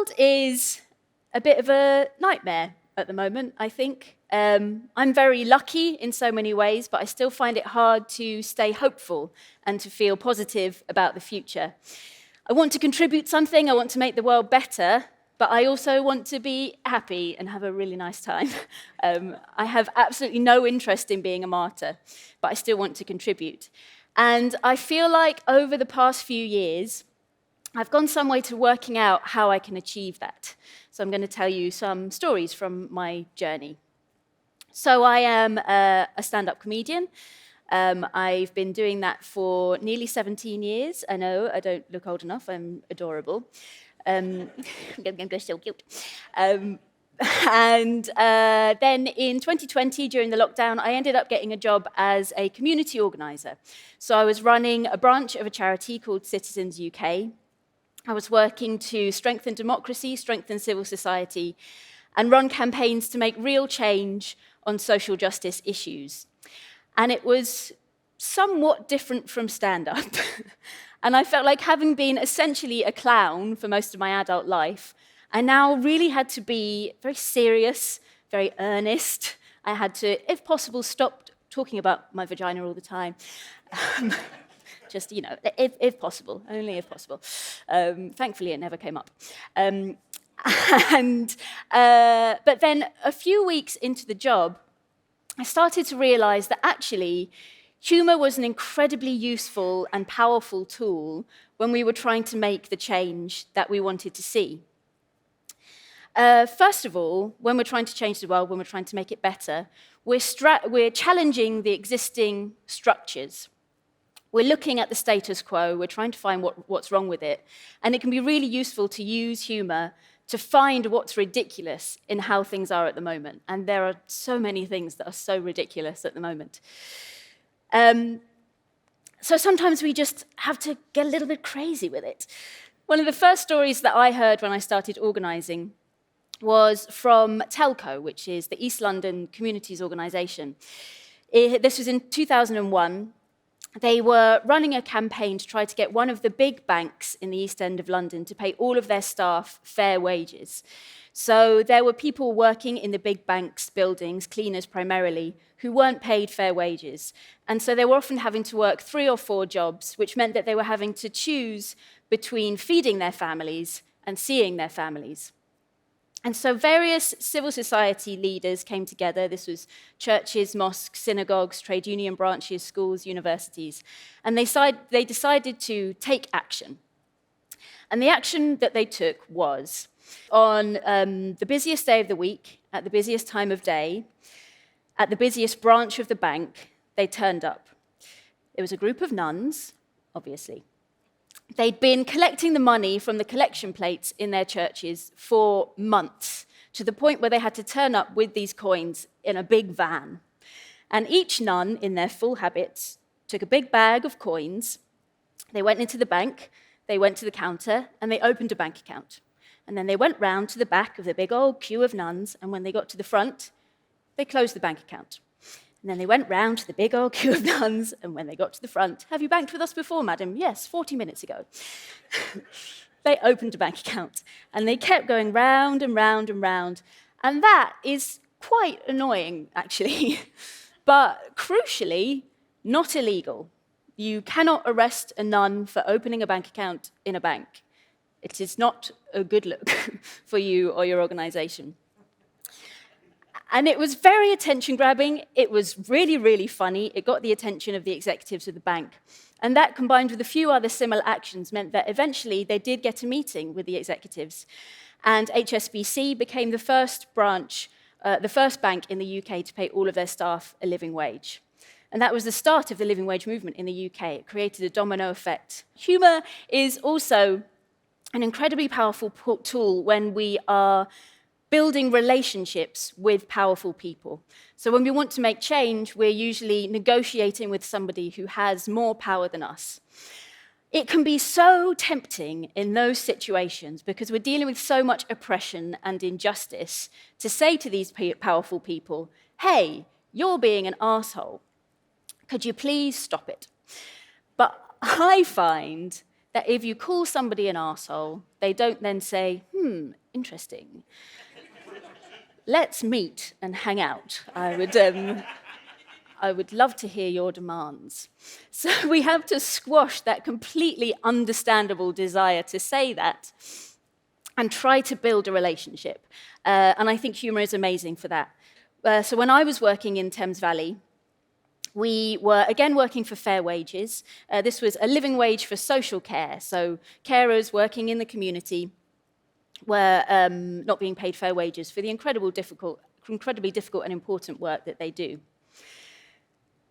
world is a bit of a nightmare at the moment, I think. I'm very lucky in so many ways, but I still find it hard to stay hopeful and to feel positive about the future. I want to contribute something, I want to make the world better, but I also want to be happy and have a really nice time. I have absolutely no interest in being a martyr, but I still want to contribute. And I feel like over the past few years, I've gone some way to working out how I can achieve that. So I'm going to tell you some stories from my journey. So I am a stand-up comedian. I've been doing that for nearly 17 years. I know, I don't look old enough, I'm adorable. I'm so cute. And then in 2020, during the lockdown, I ended up getting a job as a community organiser. So I was running a branch of a charity called Citizens UK. I was working to strengthen democracy, strengthen civil society, and run campaigns to make real change on social justice issues. And it was somewhat different from stand-up. And I felt like, having been essentially a clown for most of my adult life, I now really had to be very serious, very earnest. I had to, if possible, stop talking about my vagina all the time. Just, you know, if possible, only if possible. Thankfully, it never came up. But then a few weeks into the job, I started to realize that actually humour was an incredibly useful and powerful tool when we were trying to make the change that we wanted to see. First of all, when we're trying to change the world, when we're trying to make it better, we're challenging the existing structures. We're looking at the status quo, we're trying to find what's wrong with it, and it can be really useful to use humour to find what's ridiculous in how things are at the moment. And there are so many things that are so ridiculous at the moment. So sometimes we just have to get a little bit crazy with it. One of the first stories that I heard when I started organising was from Telco, which is the East London Communities Organisation. This was in 2001. They were running a campaign to try to get one of the big banks in the East End of London to pay all of their staff fair wages. So there were people working in the big bank's buildings, cleaners primarily, who weren't paid fair wages. And so they were often having to work 3 or 4 jobs, which meant that they were having to choose between feeding their families and seeing their families. And so various civil society leaders came together. This was churches, mosques, synagogues, trade union branches, schools, universities. And they decided to take action. And the action that they took was, on the busiest day of the week, at the busiest time of day, at the busiest branch of the bank, they turned up. It was a group of nuns, obviously. They'd been collecting the money from the collection plates in their churches for months, to the point where they had to turn up with these coins in a big van. And each nun, in their full habits, took a big bag of coins. They went into the bank, they went to the counter, and they opened a bank account. And then they went round to the back of the big old queue of nuns, and when they got to the front, they closed the bank account. And then they went round to the big old queue of nuns, and when they got to the front, "Have you banked with us before, madam?" "Yes, 40 minutes ago." They opened a bank account, and they kept going round and round and round. And that is quite annoying, actually. But crucially, not illegal. You cannot arrest a nun for opening a bank account in a bank. It is not a good look for you or your organisation. And it was very attention-grabbing. It was really, really funny. It got the attention of the executives of the bank. And that, combined with a few other similar actions, meant that eventually they did get a meeting with the executives. And HSBC became the first branch, the first bank in the UK to pay all of their staff a living wage. And that was the start of the living wage movement in the UK. It created a domino effect. Humour is also an incredibly powerful tool when we are building relationships with powerful people. So when we want to make change, we're usually negotiating with somebody who has more power than us. It can be so tempting in those situations, because we're dealing with so much oppression and injustice, to say to these powerful people, "Hey, you're being an arsehole. Could you please stop it?" But I find that if you call somebody an arsehole, they don't then say, interesting. Let's meet and hang out. I would love to hear your demands. So we have to squash that completely understandable desire to say that and try to build a relationship. And I think humour is amazing for that. So when I was working in Thames Valley, we were, again, working for fair wages. This was a living wage for social care, so carers working in the community were not being paid fair wages for the incredibly difficult and important work that they do.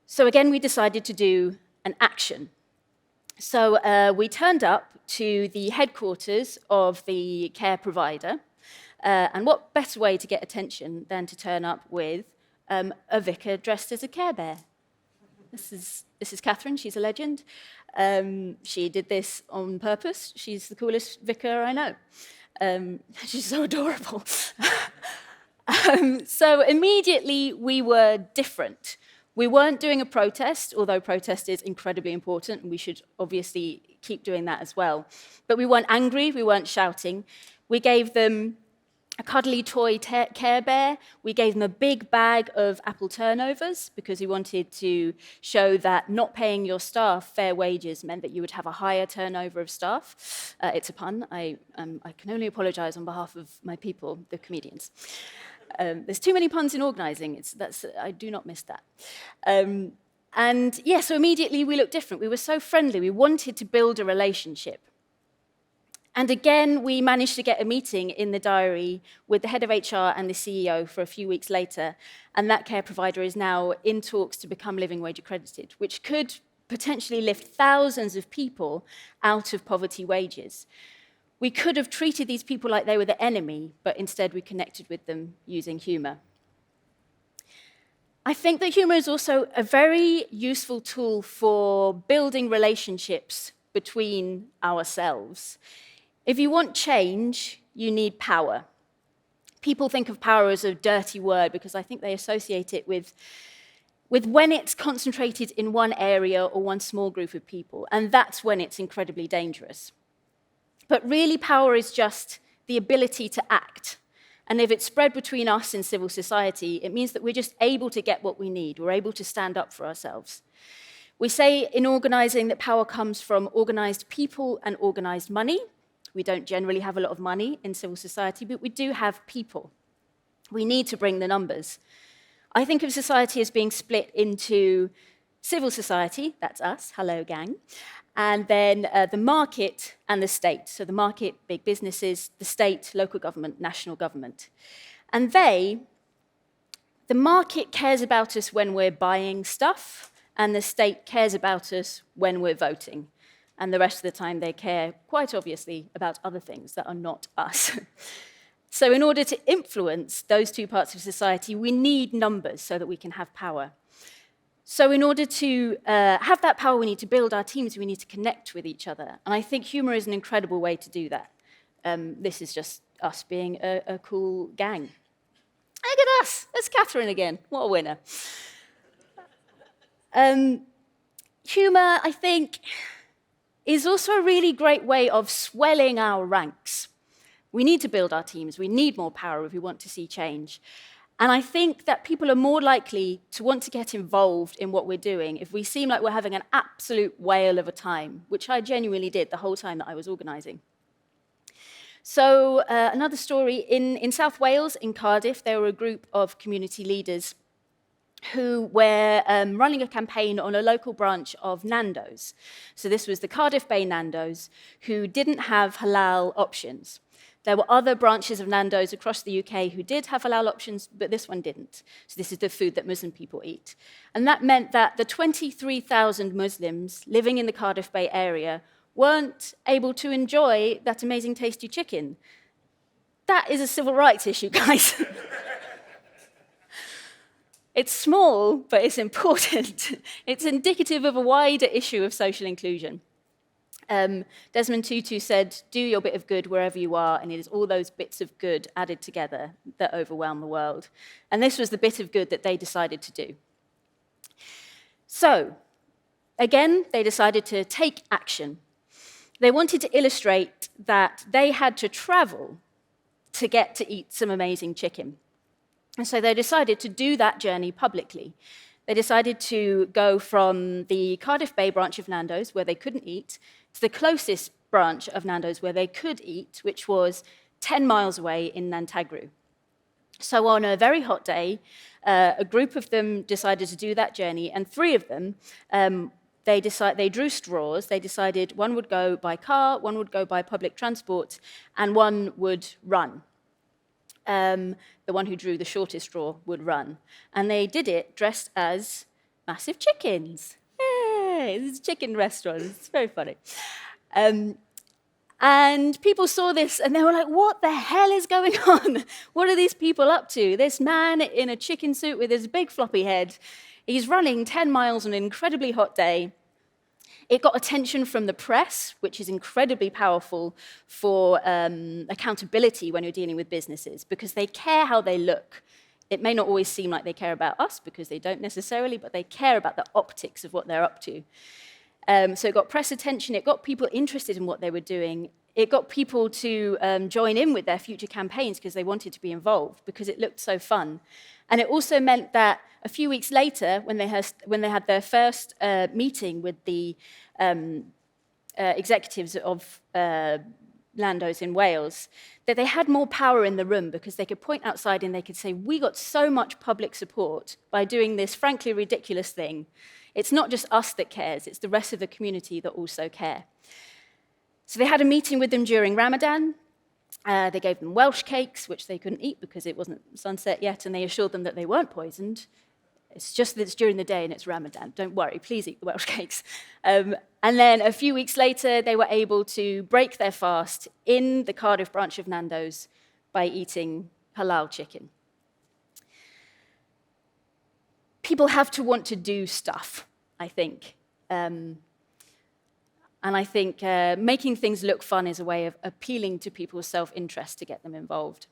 So again, we decided to do an action. So we turned up to the headquarters of the care provider, and what better way to get attention than to turn up with a vicar dressed as a Care Bear. This is Catherine, she's a legend. She did this on purpose. She's the coolest vicar I know. She's so adorable. So immediately we were different. We weren't doing a protest, although protest is incredibly important, and we should obviously keep doing that as well. But we weren't angry, we weren't shouting. We gave them a cuddly toy Care Bear. We gave them a big bag of apple turnovers because we wanted to show that not paying your staff fair wages meant that you would have a higher turnover of staff. It's a pun. I can only apologize on behalf of my people, the comedians. There's too many puns in organising. I do not miss that. And yeah, so immediately we looked different. We were so friendly. We wanted to build a relationship. And again, we managed to get a meeting in the diary with the head of HR and the CEO for a few weeks later. And that care provider is now in talks to become living wage accredited, which could potentially lift thousands of people out of poverty wages. We could have treated these people like they were the enemy, but instead we connected with them using humour. I think that humour is also a very useful tool for building relationships between ourselves. If you want change, you need power. People think of power as a dirty word because I think they associate it with when it's concentrated in one area or one small group of people, and that's when it's incredibly dangerous. But really, power is just the ability to act. And if it's spread between us in civil society, it means that we're just able to get what we need. We're able to stand up for ourselves. We say in organising that power comes from organised people and organised money. We don't generally have a lot of money in civil society, but we do have people. We need to bring the numbers. I think of society as being split into civil society, that's us, hello gang, and then the market and the state. So the market, big businesses, the state, local government, national government. And the market cares about us when we're buying stuff, and the state cares about us when we're voting. And the rest of the time they care, quite obviously, about other things that are not us. So in order to influence those two parts of society, we need numbers so that we can have power. So in order to have that power, we need to build our teams, we need to connect with each other. And I think humour is an incredible way to do that. This is just us being a cool gang. Look at us, there's Catherine again, what a winner. Humour, I think, is also a really great way of swelling our ranks. We need to build our teams, we need more power if we want to see change. And I think that people are more likely to want to get involved in what we're doing if we seem like we're having an absolute whale of a time, which I genuinely did the whole time that I was organising. So another story, in South Wales, in Cardiff, there were a group of community leaders who were running a campaign on a local branch of Nando's. So this was the Cardiff Bay Nando's, who didn't have halal options. There were other branches of Nando's across the UK who did have halal options, but this one didn't. So this is the food that Muslim people eat. And that meant that the 23,000 Muslims living in the Cardiff Bay area weren't able to enjoy that amazing tasty chicken. That is a civil rights issue, guys. It's small, but it's important. It's indicative of a wider issue of social inclusion. Desmond Tutu said, do your bit of good wherever you are, and it is all those bits of good added together that overwhelm the world. And this was the bit of good that they decided to do. So, again, they decided to take action. They wanted to illustrate that they had to travel to get to eat some amazing chicken. And so they decided to do that journey publicly. They decided to go from the Cardiff Bay branch of Nando's, where they couldn't eat, to the closest branch of Nando's where they could eat, which was 10 miles away in Nantagru. So on a very hot day, a group of them decided to do that journey, and 3 of them, they drew straws. They decided one would go by car, one would go by public transport, and one would run. The one who drew the shortest straw would run. And they did it dressed as massive chickens. Yay! This is a chicken restaurant. It's very funny. And people saw this and they were like, what the hell is going on? What are these people up to? This man in a chicken suit with his big floppy head, he's running 10 miles on an incredibly hot day. It got attention from the press, which is incredibly powerful for accountability when you're dealing with businesses, because they care how they look. It may not always seem like they care about us, because they don't necessarily, but they care about the optics of what they're up to. So it got press attention, it got people interested in what they were doing, it got people to join in with their future campaigns because they wanted to be involved, because it looked so fun. And it also meant that a few weeks later, when they had their first meeting with the executives of Nando's in Wales, that they had more power in the room because they could point outside and they could say, we got so much public support by doing this frankly ridiculous thing. It's not just us that cares, it's the rest of the community that also care. So they had a meeting with them during Ramadan. They gave them Welsh cakes, which they couldn't eat because it wasn't sunset yet, and they assured them that they weren't poisoned. It's just that it's during the day and it's Ramadan. Don't worry, please eat the Welsh cakes. And then a few weeks later, they were able to break their fast in the Cardiff branch of Nando's by eating halal chicken. People have to want to do stuff, I think. And I think making things look fun is a way of appealing to people's self-interest to get them involved.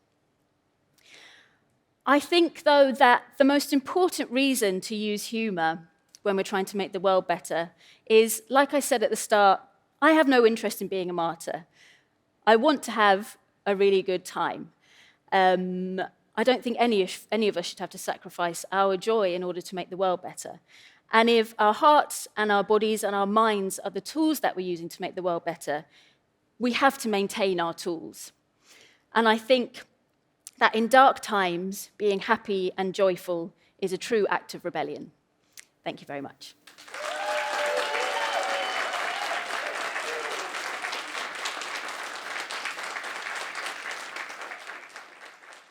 I think, though, that the most important reason to use humour when we're trying to make the world better is, like I said at the start, I have no interest in being a martyr. I want to have a really good time. I don't think any of us should have to sacrifice our joy in order to make the world better. And if our hearts and our bodies and our minds are the tools that we're using to make the world better, we have to maintain our tools. And I think that in dark times, being happy and joyful is a true act of rebellion. Thank you very much.